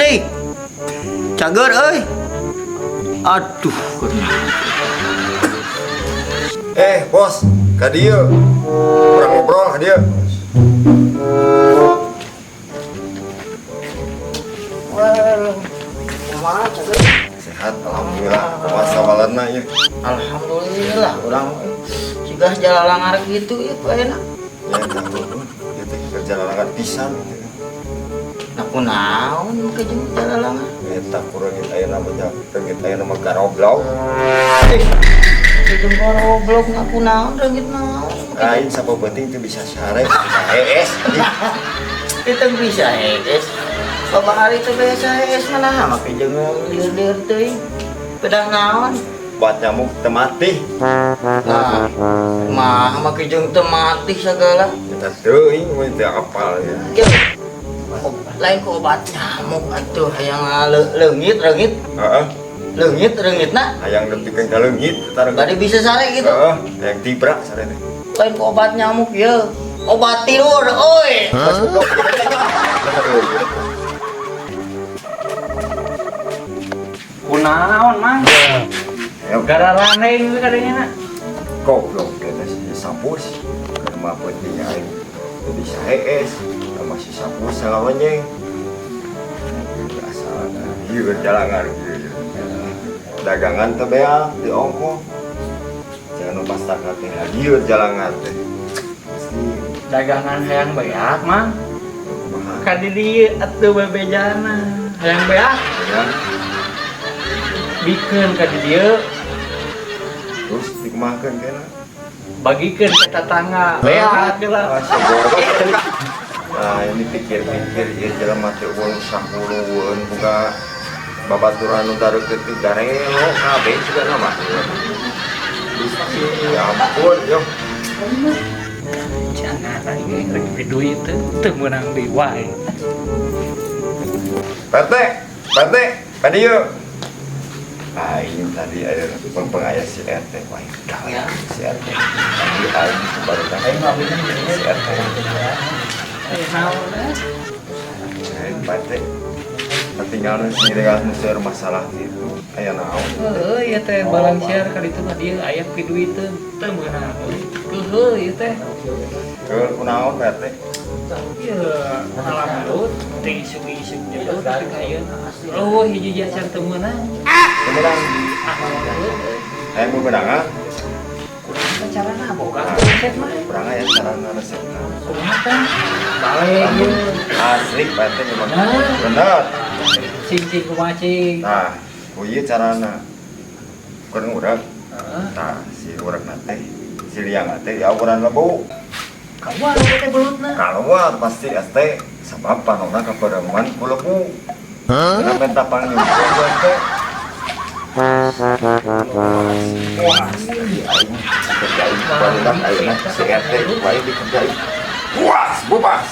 nih. Cager euy. Aduh, Bos, ka dieu. Urang ngobrol ka dieu. Sehat, alhamdulillah. Kumaha sawalanna ieu? Alhamdulillah, orang juga jalan gitu ya Pak enak. Ya tahu. Ieu teh kerja larangan pisan. Aku naon ke jeung jalan. Eta kureungit aya namanya, reungit aya nama garoblog. Jeung goblok ngaku naon reungit naon. Lain sapa penting teu bisa sare, bisa ES. Kita bisa es. Babahari teh biasa es mana make jeung lieur-lieur teuing. Pedang naon? Buat nyamuk teu mati. Nah, mah make jeung teu mati sagala. Eta teuing we teu apal ya. Lain ku obat nyamuk atuh hayang leungit. Heeh. Leungitna. Hayang nepikeun ka leungit eta Bade bisa sare gitu. Heeh, hayang tibra sare teh. Lain ku obat nyamuk ya. Obat tidur, oi. Kunaon mang? Gara raneng we kadenya na. Goblok kena si sapus. Karena pentingnya aing teu bisa ES. Masih sapus salawanya. Asalna ieu jalangan ieu. Dagangan teh beak di ongko. Jangan lupa setakat teh ieu jalangan teh. Pasti Dagangan hayang beak mang. kumaha Ka di dieu atuh babejana. Hayang beak ya. bikeun ka di dieu, Terus dikumahakeun kena. bagikeun ka tetangga. Beak geula. Nah ini pikir-pikir ieu jelema teh uang 10-eun boga babaturan nu dareukeut teh garelo kabeh juga nama. Ya ampun yo. Jangan lagi rek duit teu meunang di wae. Pete, pada yuk. Ini tadi ada pengayah si RT, wah ya si RT. Tadi aing baru tadi si RT. Pete, tinggal sendiri kan musir masalah itu, ayah naon. Ya teh balang share kali itu mah dia aya pi duit teu meunang. Ieu teh. Keur kunaon Pete? Ya, pengalaman lu, isu-isu jauh dari kayu. Oh, hiji jajan temenan. Kemudian, ayah mau berangan? Carana boga resep mah. Berangan ya sarana resepna. Kumaha? Balik ye. Asli Pete memang Nah. bener. Cing-cing kumacing. Nah, ieu carana. Keur urang. Heeh. Nah, si urang teh, si liang teh ya urang lebu. Kawan teh belutna. Keluar pasti ST sebab panona kepereman ku lebu. Karena minta panggil buat teh. Wah, kerjain barudak ayeuna si RT bae dikerjain. Puas, bebas.